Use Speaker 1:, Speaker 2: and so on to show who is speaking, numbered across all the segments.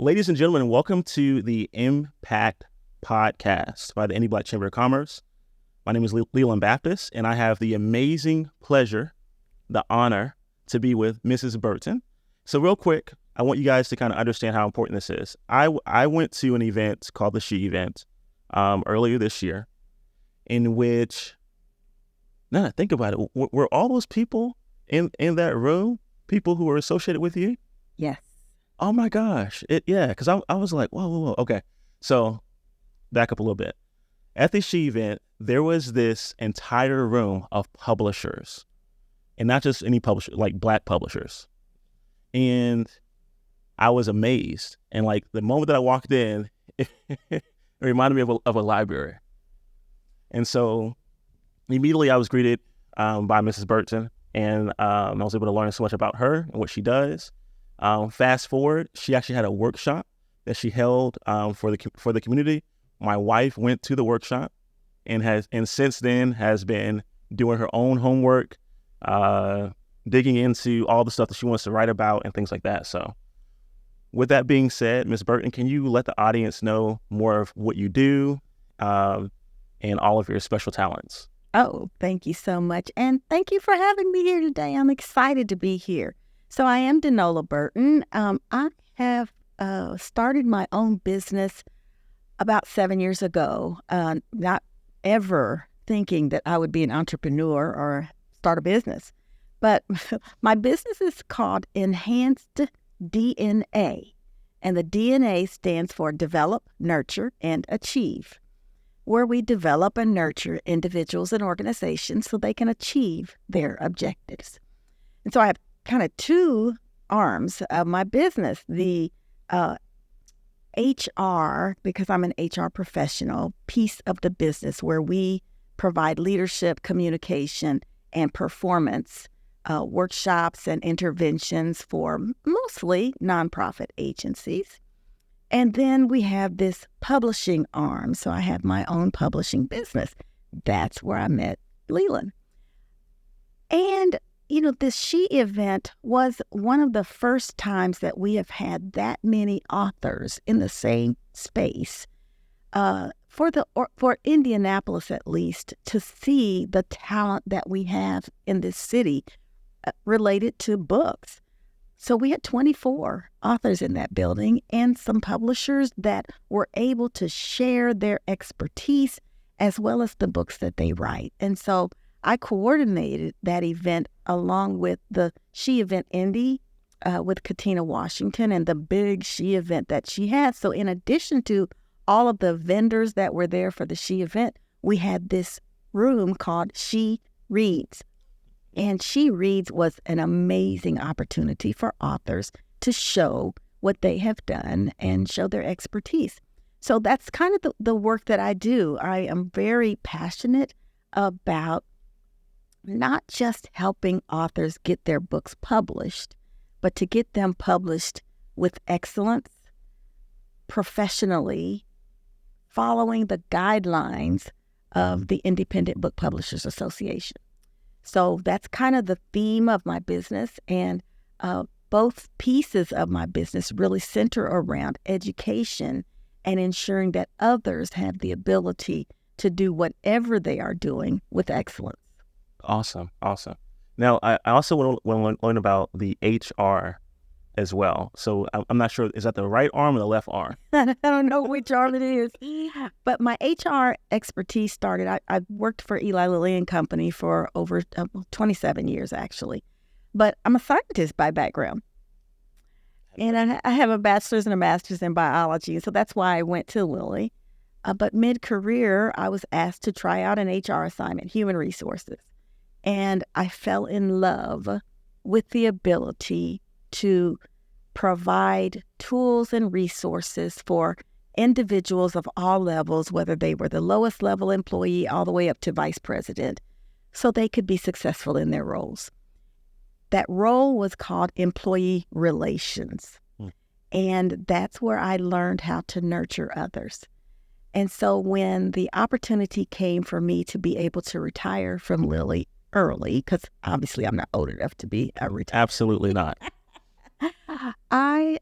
Speaker 1: Ladies and gentlemen, welcome to the Impact Podcast by the Indie Black Chamber of Commerce. My name is Leland Baptist, and I have the amazing pleasure, the honor to be with Mrs. Burton. So real quick, I want you guys to kind of understand how important this is. I went to an event called the She Event earlier this year, in which, now that I think about it, were all those people in that room people who were associated with you?
Speaker 2: Yes.
Speaker 1: Oh my gosh. Because I was like, whoa. Okay. So back up a little bit. At the She Event, there was this entire room of publishers, and not just any publisher, like Black publishers. And I was amazed. And like the moment that I walked in, it reminded me of a library. And so immediately I was greeted by Mrs. Burton, and I was able to learn so much about her and what she does. Fast forward, she actually had a workshop that she held for the community. My wife went to the workshop and since then has been doing her own homework, digging into all the stuff that she wants to write about and things like that. So with that being said, Ms. Burton, can you let the audience know more of what you do and all of your special talents?
Speaker 2: Oh, thank you so much. And thank you for having me here today. I'm excited to be here. So I am Denola Burton. I have started my own business about 7 years ago, not ever thinking that I would be an entrepreneur or start a business. But my business is called Enhanced DNA, and the DNA stands for Develop, Nurture, and Achieve, where we develop and nurture individuals and organizations so they can achieve their objectives. And so I have kind of two arms of my business, the HR, because I'm an HR professional, piece of the business where we provide leadership, communication, and performance workshops and interventions for mostly nonprofit agencies. And then we have this publishing arm. So I have my own publishing business. That's where I met Leland. And this She Event was one of the first times that we have had that many authors in the same space for Indianapolis, at least, to see the talent that we have in this city related to books. So we had 24 authors in that building and some publishers that were able to share their expertise as well as the books that they write. And so I coordinated that event along with the She Event Indy with Katina Washington and the big She Event that she had. So in addition to all of the vendors that were there for the She Event, we had this room called She Reads. And She Reads was an amazing opportunity for authors to show what they have done and show their expertise. So that's kind of the work that I do. I am very passionate about not just helping authors get their books published, but to get them published with excellence, professionally, following the guidelines of the Independent Book Publishers Association. So that's kind of the theme of my business, and both pieces of my business really center around education and ensuring that others have the ability to do whatever they are doing with excellence.
Speaker 1: Awesome. Now, I also want to learn about the HR as well. So I'm not sure, is that the right arm or the left arm?
Speaker 2: I don't know which arm it is. But my HR expertise started, I worked for Eli Lilly and Company for over 27 years, actually. But I'm a scientist by background. And I have a bachelor's and a master's in biology. So that's why I went to Lilly. But mid-career, I was asked to try out an HR assignment, human resources. And I fell in love with the ability to provide tools and resources for individuals of all levels, whether they were the lowest level employee all the way up to vice president, so they could be successful in their roles. That role was called employee relations. And that's where I learned how to nurture others. And so when the opportunity came for me to be able to retire from Lilly early, because obviously I'm not old enough to be a retired.
Speaker 1: Absolutely not.
Speaker 2: I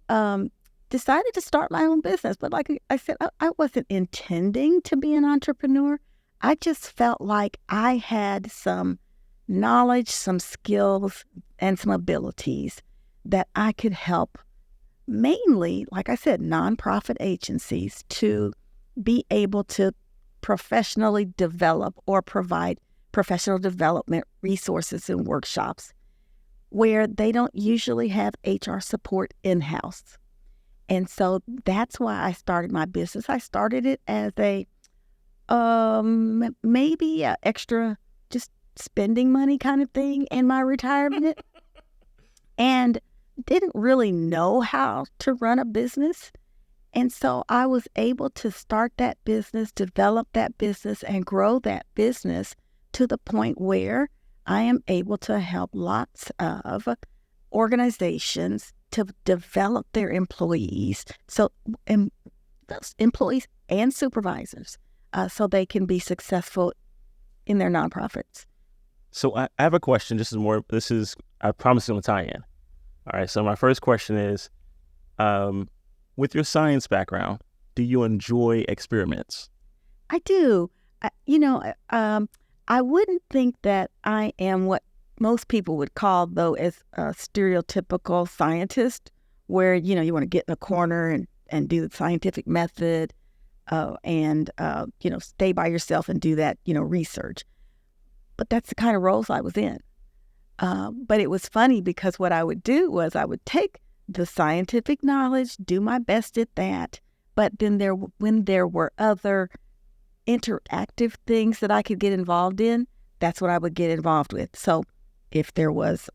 Speaker 2: decided to start my own business. But like I said, I wasn't intending to be an entrepreneur. I just felt like I had some knowledge, some skills, and some abilities that I could help mainly, like I said, nonprofit agencies to be able to professionally develop or provide professional development resources and workshops where they don't usually have HR support in-house. And so that's why I started my business. I started it as a maybe a extra just spending money kind of thing in my retirement and didn't really know how to run a business. And so I was able to start that business, develop that business, and grow that business to the point where I am able to help lots of organizations to develop their employees, so employees and supervisors, so they can be successful in their nonprofits.
Speaker 1: So I have a question. I promise it's going to tie in. All right. So my first question is, with your science background, do you enjoy experiments?
Speaker 2: I do. I wouldn't think that I am what most people would call, though, as a stereotypical scientist, where, you want to get in a corner and do the scientific method and stay by yourself and do that, research. But that's the kind of roles I was in. But it was funny because what I would do was I would take the scientific knowledge, do my best at that. But then when there were other interactive things that I could get involved in, that's what I would get involved with. So if there was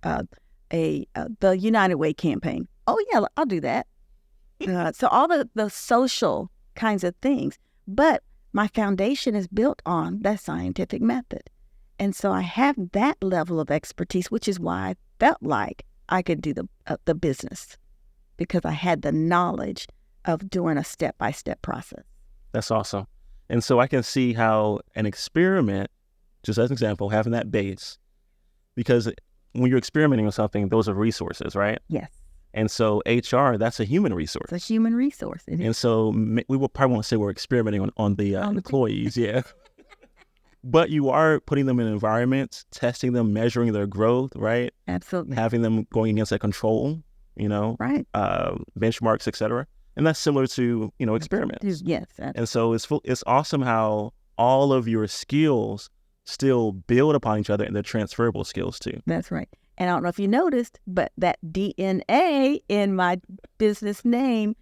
Speaker 2: the United Way campaign, oh yeah, I'll do that. So all the social kinds of things. But my foundation is built on the scientific method. And so I have that level of expertise, which is why I felt like I could do the business, because I had the knowledge of doing a step-by-step process.
Speaker 1: That's awesome. And so I can see how an experiment, just as an example, having that base, because when you're experimenting with something, those are resources, right?
Speaker 2: Yes.
Speaker 1: And so HR, that's a human resource.
Speaker 2: It's a human resource.
Speaker 1: And so we will probably want to say we're experimenting on the employees, yeah. But you are putting them in environments, testing them, measuring their growth, right?
Speaker 2: Absolutely.
Speaker 1: Having them going against a control,
Speaker 2: right?
Speaker 1: Benchmarks, et cetera. And that's similar to, experiments.
Speaker 2: Yes. Absolutely.
Speaker 1: And so it's awesome how all of your skills still build upon each other, and they're transferable skills too.
Speaker 2: That's right. And I don't know if you noticed, but that DNA in my business name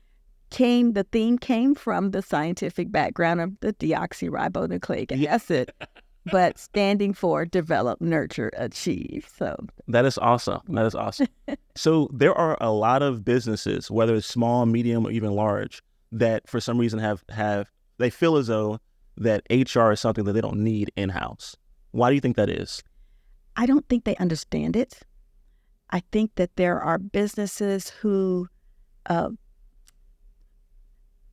Speaker 2: the theme came from the scientific background of the deoxyribonucleic acid, but standing for develop, nurture, achieve. So
Speaker 1: that is awesome. That is awesome. So there are a lot of businesses, whether it's small, medium, or even large, that for some reason they feel as though that HR is something that they don't need in-house. Why do you think that is?
Speaker 2: I don't think they understand it. I think that there are businesses who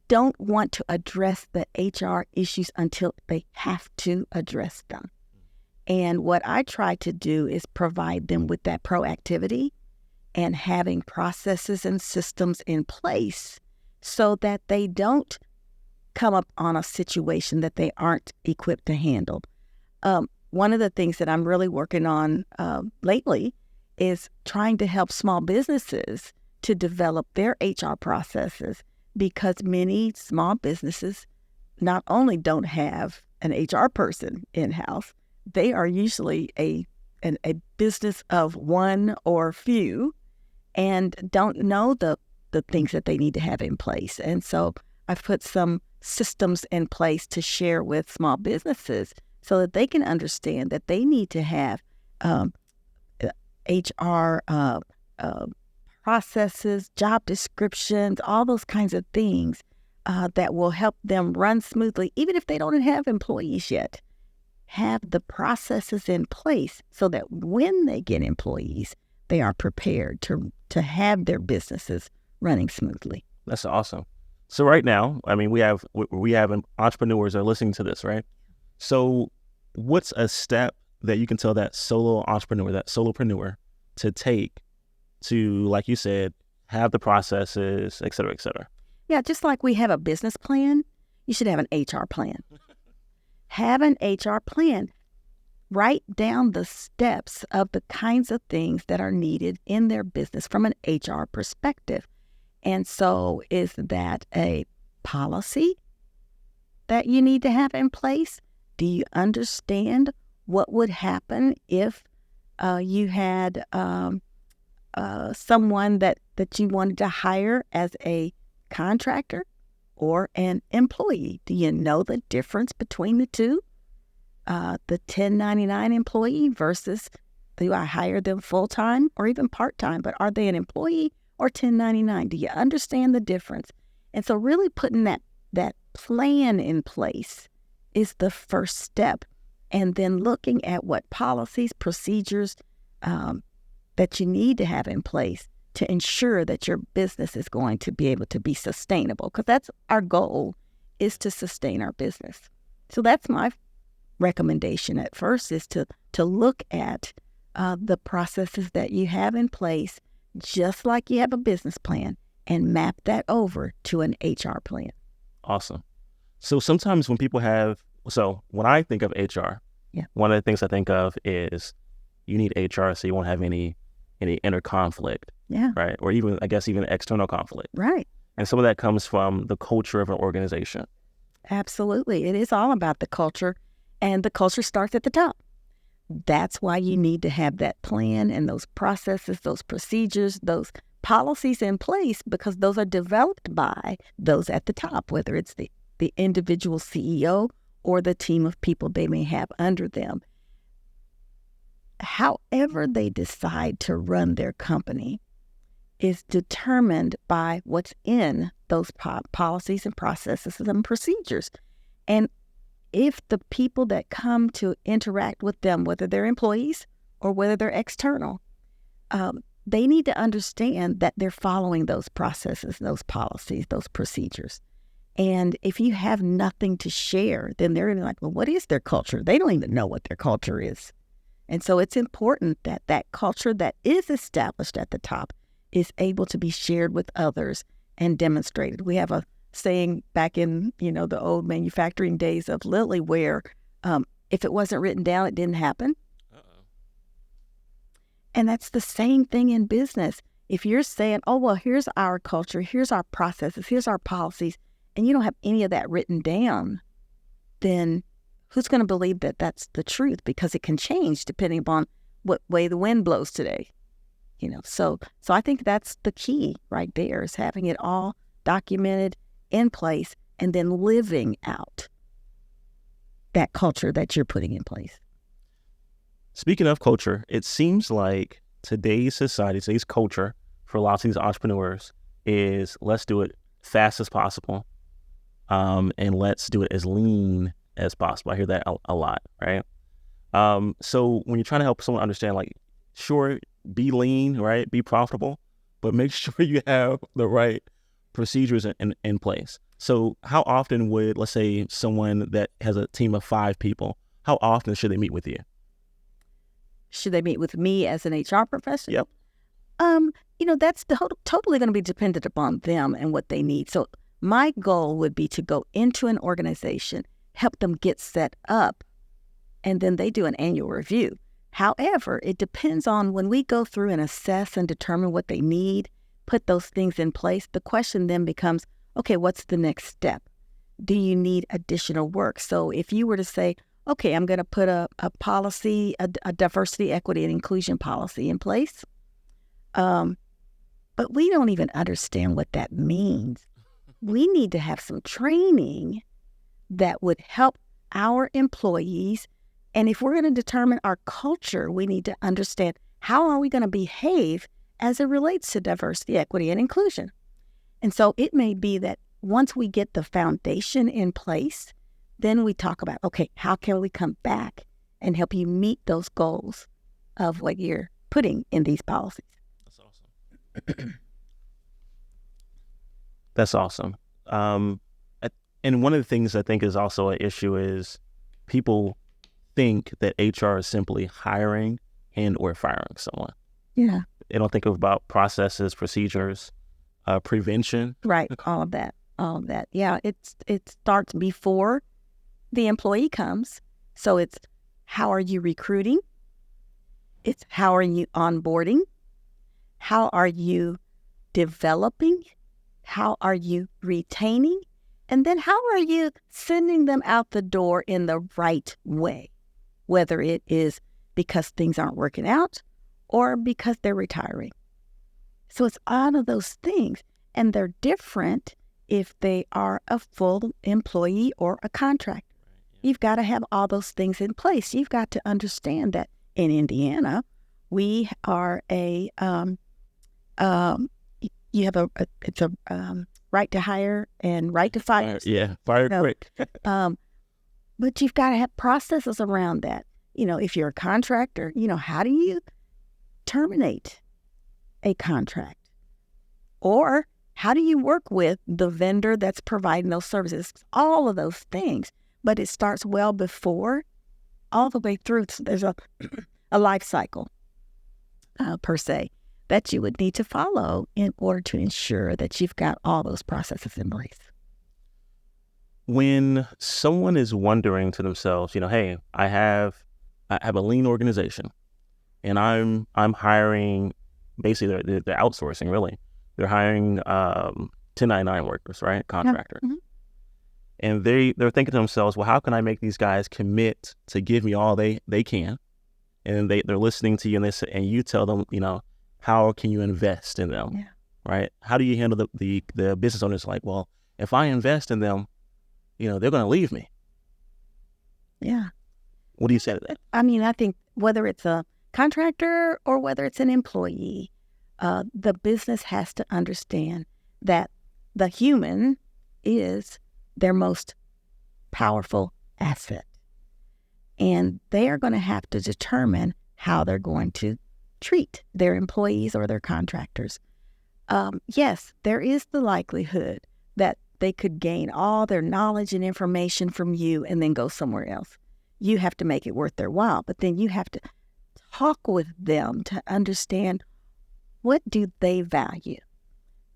Speaker 2: don't want to address the HR issues until they have to address them. And what I try to do is provide them with that proactivity and having processes and systems in place so that they don't come up on a situation that they aren't equipped to handle. One of the things that I'm really working on lately is trying to help small businesses to develop their HR processes, because many small businesses not only don't have an HR person in-house, they are usually a business of one or few and don't know the things that they need to have in place. And so I've put some systems in place to share with small businesses so that they can understand that they need to have HR processes, job descriptions, all those kinds of things that will help them run smoothly, even if they don't have employees yet. Have the processes in place so that when they get employees, they are prepared to have their businesses running smoothly.
Speaker 1: That's awesome. So right now, I mean, we have entrepreneurs that are listening to this, right? So what's a step that you can tell that solo entrepreneur, that solopreneur, to take to, like you said, have the processes, et cetera, et cetera.
Speaker 2: Yeah, just like we have a business plan, you should have an HR plan. Have an HR plan. Write down the steps of the kinds of things that are needed in their business from an HR perspective. And so is that a policy that you need to have in place? Do you understand what would happen if you had someone that you wanted to hire as a contractor or an employee? Do you know the difference between the two? The 1099 employee versus, do I hire them full-time or even part-time? But are they an employee or 1099? Do you understand the difference? And so really putting that plan in place is the first step. And then looking at what policies, procedures that you need to have in place to ensure that your business is going to be able to be sustainable. Because that's our goal, is to sustain our business. So that's my recommendation at first, is to look at the processes that you have in place, just like you have a business plan, and map that over to an HR plan.
Speaker 1: Awesome. So sometimes when people when I think of HR, one of the things I think of is you need HR so you won't have any inner conflict, right? Or even, I guess, even external conflict.
Speaker 2: Right.
Speaker 1: And some of that comes from the culture of an organization.
Speaker 2: Absolutely. It is all about the culture, and the culture starts at the top. That's why you need to have that plan and those processes, those procedures, those policies in place, because those are developed by those at the top, whether it's the individual CEO or the team of people they may have under them. However they decide to run their company is determined by what's in those policies and processes and procedures. And if the people that come to interact with them, whether they're employees or whether they're external, they need to understand that they're following those processes, those policies, those procedures. And if you have nothing to share, then they're like, well, what is their culture? They don't even know what their culture is. And so it's important that that culture that is established at the top is able to be shared with others and demonstrated. We have a saying back in, the old manufacturing days of Lilly where if it wasn't written down, it didn't happen. Uh-oh. And that's the same thing in business. If you're saying, oh, well, here's our culture, here's our processes, here's our policies, and you don't have any of that written down, then who's going to believe that that's the truth? Because it can change depending upon what way the wind blows today. So I think that's the key right there, is having it all documented, in place, and then living out that culture that you're putting in place.
Speaker 1: Speaking of culture, it seems like today's society, today's culture for a lot of these entrepreneurs is let's do it fast as possible, and let's do it as lean as possible. I hear that a lot, right? So when you're trying to help someone understand, like, sure, be lean, right? Be profitable, but make sure you have the right procedures in place. So how often would, let's say, someone that has a team of 5 people, how often should they meet with you?
Speaker 2: Should they meet with me as an HR professional?
Speaker 1: Yep.
Speaker 2: That's totally going to be dependent upon them and what they need. So my goal would be to go into an organization, help them get set up, and then they do an annual review. However, it depends on when we go through and assess and determine what they need, put those things in place. The question then becomes, okay, what's the next step? Do you need additional work? So if you were to say, okay, I'm going to put a policy, a diversity, equity, and inclusion policy in place, but we don't even understand what that means. We need to have some training that would help our employees. And if we're going to determine our culture, we need to understand how are we going to behave as it relates to diversity, equity, and inclusion. And so it may be that once we get the foundation in place, then we talk about, okay, how can we come back and help you meet those goals of what you're putting in these policies?
Speaker 1: That's awesome. That's awesome. And one of the things I think is also an issue is people think that HR is simply hiring and or firing someone.
Speaker 2: Yeah.
Speaker 1: They don't think about processes, procedures, prevention.
Speaker 2: Right. All of that. Yeah. It starts before the employee comes. So it's how are you recruiting? It's how are you onboarding? How are you developing? How are you retaining? And then how are you sending them out the door in the right way? Whether it is because things aren't working out or because they're retiring. So it's all of those things. And they're different if they are a full employee or a contractor. You've got to have all those things in place. You've got to understand that in Indiana, we are you have it's a right to hire and right to fire.
Speaker 1: Yeah, fire quick.
Speaker 2: But you've got to have processes around that. If you're a contractor, how do you terminate a contract? Or how do you work with the vendor that's providing those services? All of those things. But it starts well before, all the way through. So there's a life cycle, per se, that you would need to follow in order to ensure that you've got all those processes in place.
Speaker 1: When someone is wondering to themselves, hey, I have a lean organization, and I'm hiring, basically they're outsourcing, really. They're hiring 1099 workers, right? Contractor. Mm-hmm. And they're thinking to themselves, well, how can I make these guys commit to give me all they can? And they're listening to you, and you tell them, how can you invest in them, right? How do you handle the business owners like, well, if I invest in them, they're going to leave me.
Speaker 2: Yeah.
Speaker 1: What do you say to that?
Speaker 2: I mean, I think whether it's a contractor or whether it's an employee, the business has to understand that the human is their most powerful asset. And they are going to have to determine how they're going to treat their employees or their contractors. Yes, there is the likelihood that they could gain all their knowledge and information from you and then go somewhere else. You have to make it worth their while, but then you have to talk with them to understand, what do they value?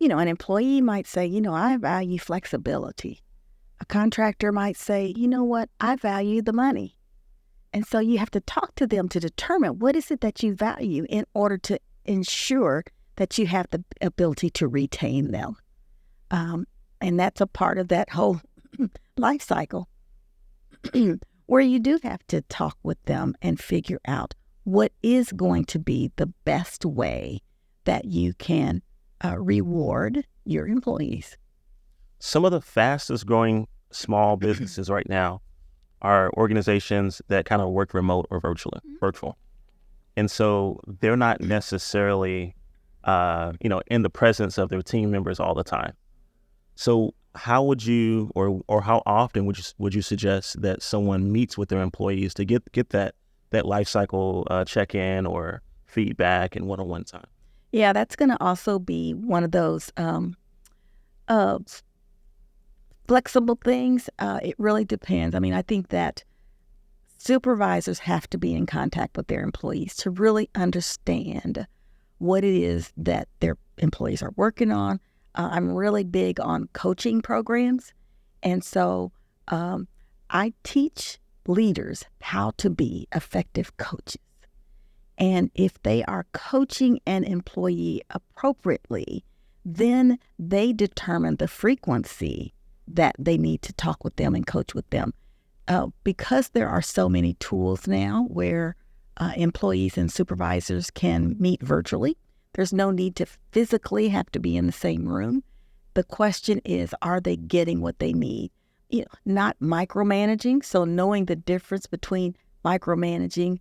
Speaker 2: An employee might say, I value flexibility. A contractor might say, what, I value the money. And so you have to talk to them to determine what is it that you value in order to ensure that you have the ability to retain them. And that's a part of that whole life cycle where you do have to talk with them and figure out what is going to be the best way that you can reward your employees.
Speaker 1: Some of the fastest growing small businesses right now are organizations that kind of work remote or virtual. And so they're not necessarily, in the presence of their team members all the time. So how would you, or how often would you suggest that someone meets with their employees to get that life cycle check-in or feedback and one-on-one time?
Speaker 2: Yeah, that's going to also be one of those flexible things. It really depends. I mean, I think that supervisors have to be in contact with their employees to really understand what it is that their employees are working on. I'm really big on coaching programs. And so I teach leaders how to be effective coaches. And if they are coaching an employee appropriately, then they determine the frequency that they need to talk with them and coach with them. Because there are so many tools now where employees and supervisors can meet virtually, there's no need to physically have to be in the same room. The question is, are they getting what they need? Not micromanaging, so knowing the difference between micromanaging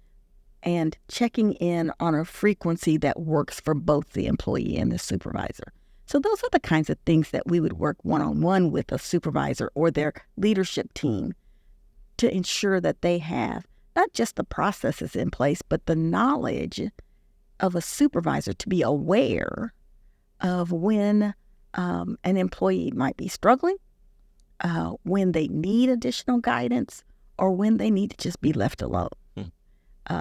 Speaker 2: and checking in on a frequency that works for both the employee and the supervisor. So those are the kinds of things that we would work one-on-one with a supervisor or their leadership team to ensure that they have not just the processes in place, but the knowledge of a supervisor to be aware of when an employee might be struggling, when they need additional guidance, or when they need to just be left alone.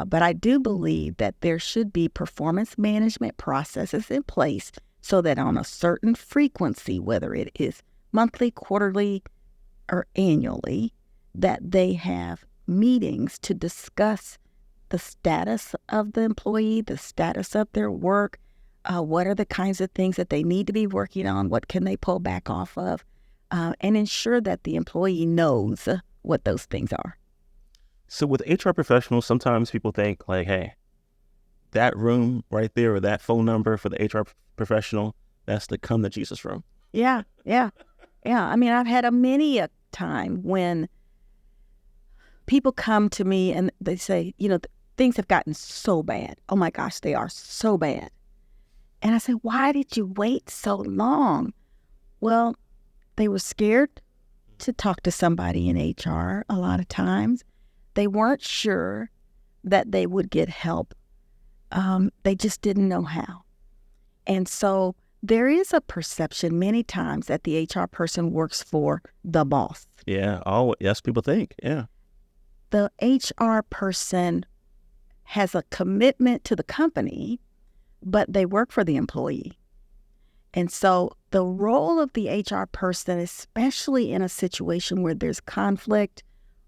Speaker 2: But I do believe that there should be performance management processes in place so that on a certain frequency, whether it is monthly, quarterly, or annually, that they have meetings to discuss the status of the employee, the status of their work, what are the kinds of things that they need to be working on, what can they pull back off of, and ensure that the employee knows what those things are.
Speaker 1: So with HR professionals, sometimes people think like, hey, that room right there or that phone number for the HR professional, that's the come to Jesus room.
Speaker 2: Yeah. I mean, I've had many a time when people come to me and they say, things have gotten so bad. Oh my gosh, they are so bad. And I say, why did you wait so long? Well, they were scared to talk to somebody in HR a lot of times. They weren't sure that they would get help. They just didn't know how. And so there is a perception many times that the HR person works for the boss.
Speaker 1: Yeah. Oh, yes, people think. Yeah.
Speaker 2: The HR person has a commitment to the company, but they work for the employee. And so the role of the HR person, especially in a situation where there's conflict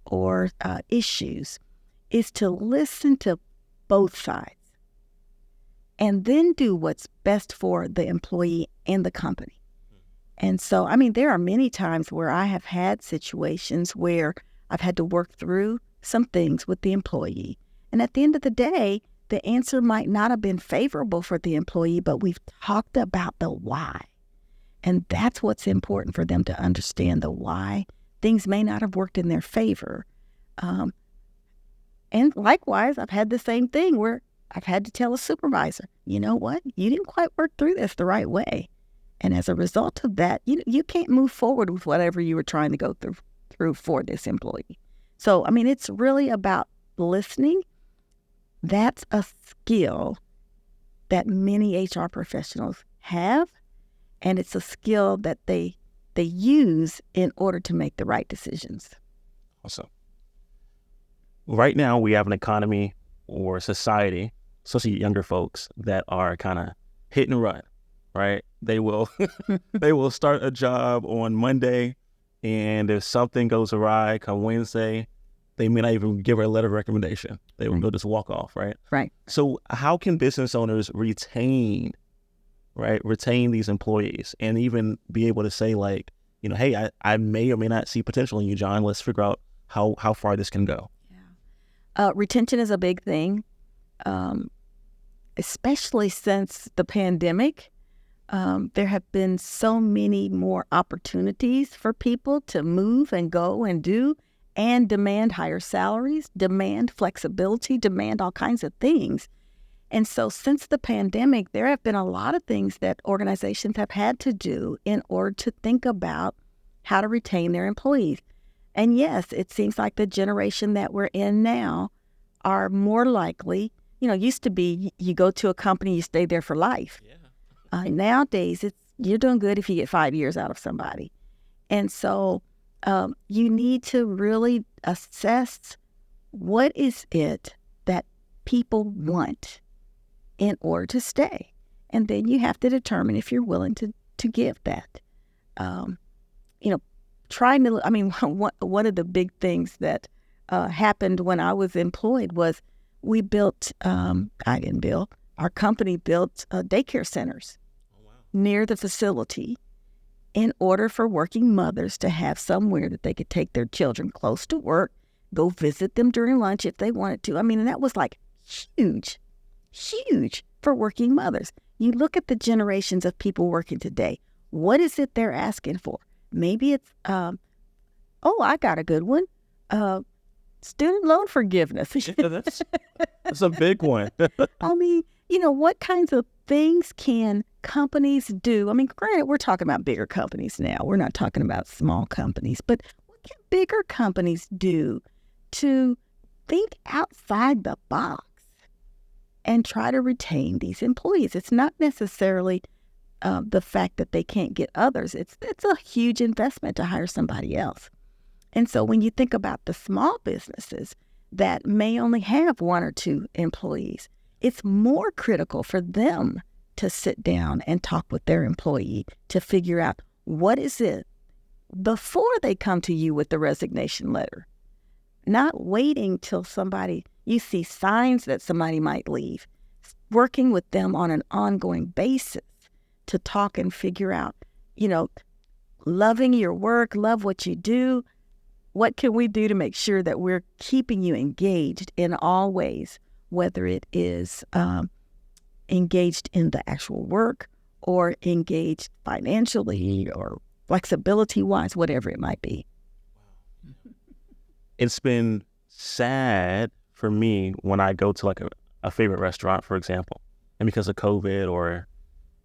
Speaker 2: or issues, is to listen to both sides and then do what's best for the employee and the company. And so, I mean, there are many times where I have had situations where I've had to work through some things with the employee. And at the end of the day, the answer might not have been favorable for the employee, but we've talked about the why. And that's what's important for them to understand, the why. Things may not have worked in their favor. And likewise, I've had the same thing where I've had to tell a supervisor, you know what, you didn't quite work through this the right way. And as a result of that, you can't move forward with whatever you were trying to go through for this employee. So, I mean, it's really about listening. That's a skill that many HR professionals have, and it's a skill that they use in order to make the right decisions.
Speaker 1: Awesome. Right now, we have an economy or society, especially younger folks, that are kind of hit and run, right? They will start a job on Monday, and if something goes awry come Wednesday, they may not even give her a letter of recommendation. They will just walk off, right?
Speaker 2: Right.
Speaker 1: So how can business owners retain these employees and even be able to say like, hey, I may or may not see potential in you, John. Let's figure out how far this can go.
Speaker 2: Yeah. Retention is a big thing, especially since the pandemic. There have been so many more opportunities for people to move and go and do and demand higher salaries, demand flexibility, demand all kinds of things. And so since the pandemic, there have been a lot of things that organizations have had to do in order to think about how to retain their employees. And yes, it seems like the generation that we're in now are more likely, used to be you go to a company, you stay there for life. Yeah. Nowadays, you're doing good if you get 5 years out of somebody. And so you need to really assess what is it that people want in order to stay. And then you have to determine if you're willing to give that. One of the big things that happened when I was employed was we built, our company built daycare centers near the facility in order for working mothers to have somewhere that they could take their children close to work, go visit them during lunch if they wanted to. I mean, and that was like huge for working mothers. You look at the generations of people working today. What is it they're asking for? Maybe it's, I got a good one. Student loan forgiveness.
Speaker 1: Yeah, that's a big one.
Speaker 2: I mean, what kinds of things can companies do? I mean, granted, we're talking about bigger companies now. We're not talking about small companies. But what can bigger companies do to think outside the box and try to retain these employees? It's not necessarily the fact that they can't get others. It's a huge investment to hire somebody else. And so when you think about the small businesses that may only have 1 or 2 employees, it's more critical for them to sit down and talk with their employee to figure out what is it before they come to you with the resignation letter. Not waiting till you see signs that somebody might leave, working with them on an ongoing basis to talk and figure out, loving your work, love what you do. What can we do to make sure that we're keeping you engaged in all ways, whether it is engaged in the actual work or engaged financially or flexibility-wise, whatever it might be.
Speaker 1: It's been sad for me when I go to like a favorite restaurant, for example, and because of COVID or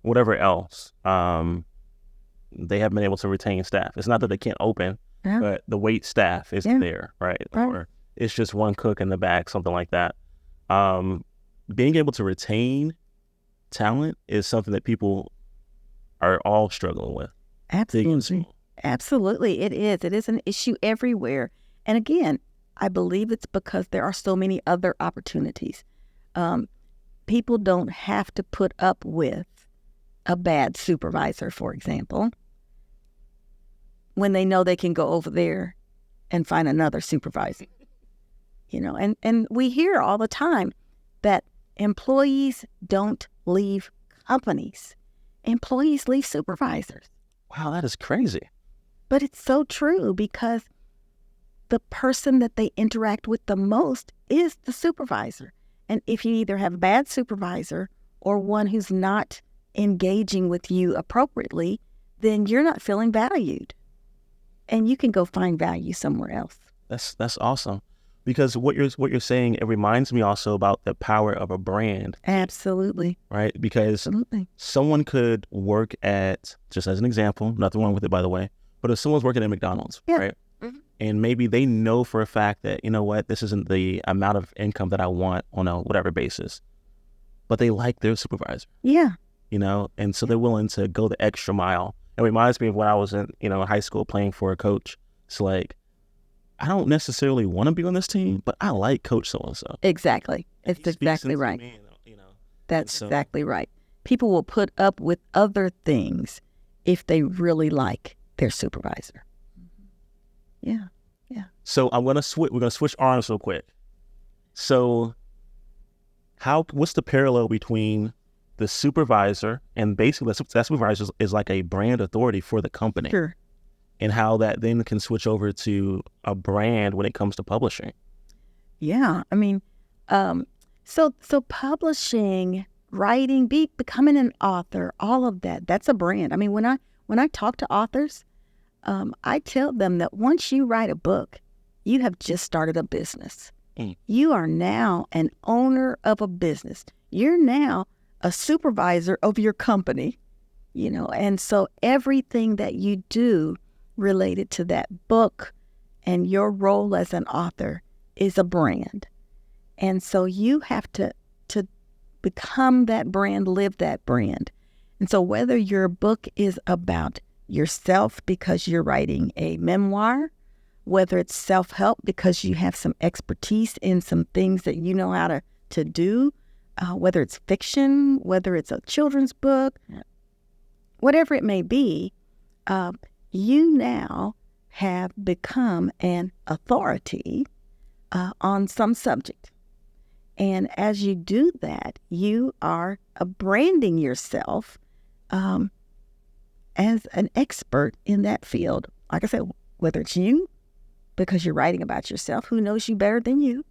Speaker 1: whatever else, they haven't been able to retain staff. It's not that they can't open, but the wait staff isn't there, right? Or it's just one cook in the back, something like that. Being able to retain talent is something that people are all struggling with.
Speaker 2: Absolutely. It is. It is an issue everywhere. And again, I believe it's because there are so many other opportunities. People don't have to put up with a bad supervisor, for example, when they know they can go over there and find another supervisor. And we hear all the time that employees don't leave companies. Employees leave supervisors.
Speaker 1: Wow, that is crazy.
Speaker 2: But it's so true because the person that they interact with the most is the supervisor. And if you either have a bad supervisor or one who's not engaging with you appropriately, then you're not feeling valued. And you can go find value somewhere else.
Speaker 1: That's awesome. Because what you're saying, it reminds me also about the power of a brand.
Speaker 2: Absolutely.
Speaker 1: Right? Because someone could work at, just as an example, nothing wrong with it, by the way, but if someone's working at McDonald's, right? Mm-hmm. And maybe they know for a fact that, this isn't the amount of income that I want on a whatever basis, but they like their supervisor.
Speaker 2: Yeah.
Speaker 1: And so they're willing to go the extra mile. It reminds me of when I was in, high school playing for a coach. It's like, I don't necessarily want to be on this team, but I like Coach so-and-so.
Speaker 2: Exactly. It's exactly right. That's exactly right. People will put up with other things if they really like their supervisor. Yeah.
Speaker 1: So we're gonna switch arms real quick. So what's the parallel between the supervisor and basically that supervisor is like a brand authority for the company?
Speaker 2: Sure.
Speaker 1: And how that then can switch over to a brand when it comes to publishing.
Speaker 2: Yeah, I mean, so publishing, writing, becoming an author, all of that's a brand. I mean, when I talk to authors, I tell them that once you write a book, you have just started a business. You are now an owner of a business. You're now a supervisor of your company, and so everything that you do related to that book and your role as an author is a brand. And so you have to become that brand, live that brand. And so whether your book is about yourself because you're writing a memoir, whether it's self-help because you have some expertise in some things that you know how to do, whether it's fiction, whether it's a children's book, whatever it may be, you now have become an authority on some subject. And as you do that, you are branding yourself as an expert in that field. Like I said, whether it's you, because you're writing about yourself, who knows you better than you,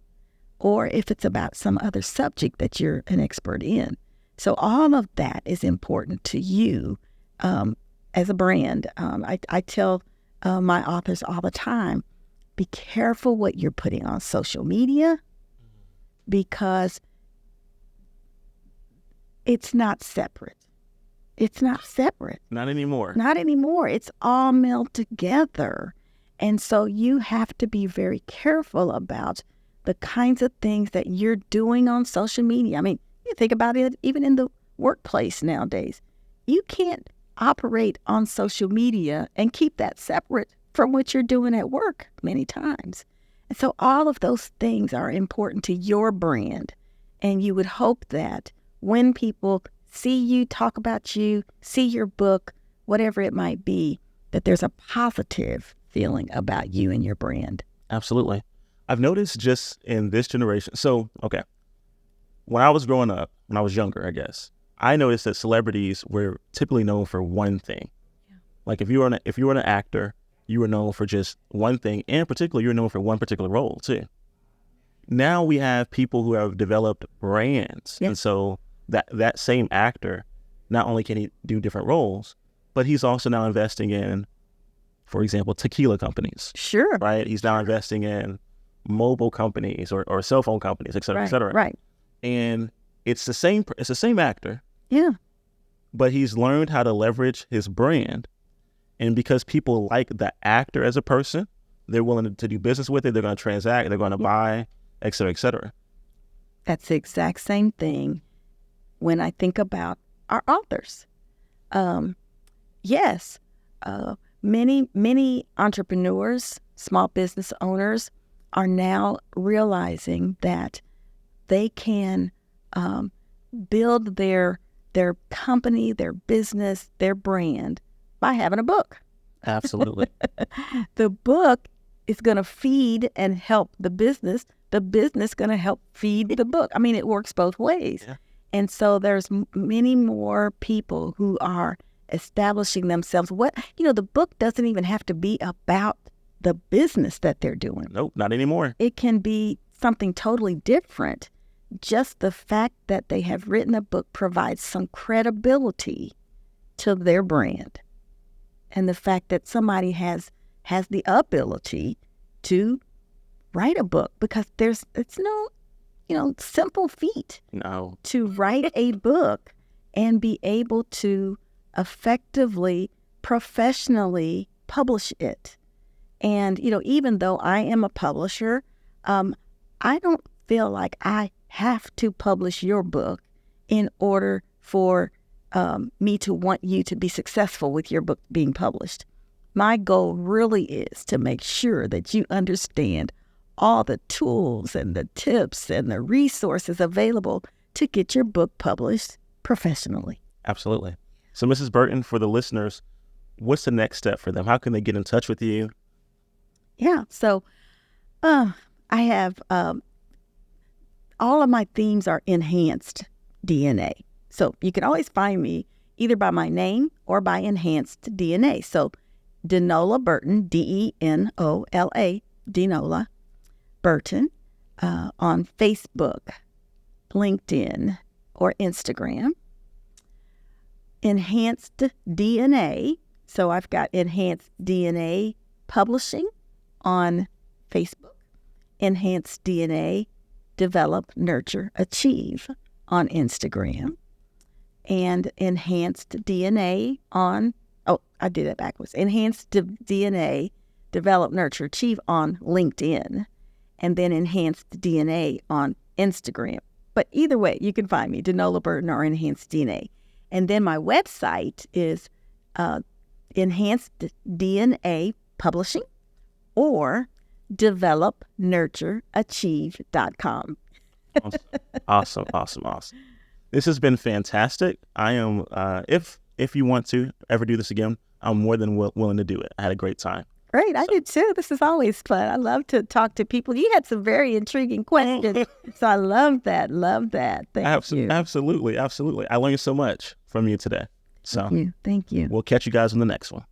Speaker 2: or if it's about some other subject that you're an expert in. So all of that is important to you as a brand. I tell my authors all the time, be careful what you're putting on social media because it's not separate. It's not separate.
Speaker 1: Not anymore.
Speaker 2: Not anymore. It's all melded together. And so you have to be very careful about the kinds of things that you're doing on social media. I mean, you think about it, even in the workplace nowadays. You can't operate on social media and keep that separate from what you're doing at work many times. And so all of those things are important to your brand. And you would hope that when people see you, talk about you, see your book, whatever it might be, that there's a positive feeling about you and your brand.
Speaker 1: Absolutely. I've noticed just in this generation. So, okay, when I was growing up, when I was younger, I guess, I noticed that celebrities were typically known for one thing. Yeah. Like if you were an actor, you were known for just one thing, and particularly you were known for one particular role too. Now we have people who have developed brands, and so that same actor, not only can he do different roles, but he's also now investing in, for example, tequila companies.
Speaker 2: Sure.
Speaker 1: Right? He's now investing in mobile companies or cell phone companies, et cetera, et cetera.
Speaker 2: Right.
Speaker 1: And it's the same actor.
Speaker 2: Yeah.
Speaker 1: But he's learned how to leverage his brand. And because people like the actor as a person, they're willing to do business with it. They're going to transact. They're going to buy, et cetera, et cetera.
Speaker 2: That's the exact same thing when I think about our authors. Yes, many entrepreneurs, small business owners are now realizing that they can build their company, their business, their brand by having a book.
Speaker 1: Absolutely.
Speaker 2: The book is going to feed and help the business. The business going to help feed the book. I mean, it works both ways. Yeah. And so there's many more people who are establishing themselves. The book doesn't even have to be about the business that they're doing.
Speaker 1: Nope, not anymore.
Speaker 2: It can be something totally different. Just the fact that they have written a book provides some credibility to their brand. And the fact that somebody has the ability to write a book, because it's no, simple feat to write a book and be able to effectively, professionally publish it. And, even though I am a publisher, I don't feel like I have to publish your book in order for me to want you to be successful with your book being published. My goal really is to make sure that you understand all the tools and the tips and the resources available to get your book published professionally.
Speaker 1: Absolutely. So, Mrs. Burton, for the listeners, what's the next step for them? How can they get in touch with you?
Speaker 2: Yeah. So I have all of my themes are enhanced DNA. So you can always find me either by my name or by enhanced DNA. So Denola Burton, Denola, Denola Burton, on Facebook, LinkedIn, or Instagram. Enhanced DNA. So I've got Enhanced DNA Publishing on Facebook. Enhanced DNA Develop, Nurture, Achieve on Instagram. And Enhanced DNA on, I did it backwards. Enhanced DNA Develop, Nurture, Achieve on LinkedIn. And then Enhanced DNA on Instagram. But either way, you can find me, Denola Burton or Enhanced DNA. And then my website is Enhanced DNA Publishing or developnurtureachieve.com.
Speaker 1: Awesome. This has been fantastic. I am, if you want to ever do this again, I'm more than willing to do it. I had a great time.
Speaker 2: Great. I did too. This is always fun. I love to talk to people. You had some very intriguing questions. So I love that. Thank you.
Speaker 1: Absolutely. I learned so much from you today. So
Speaker 2: Thank you.
Speaker 1: We'll catch you guys on the next one.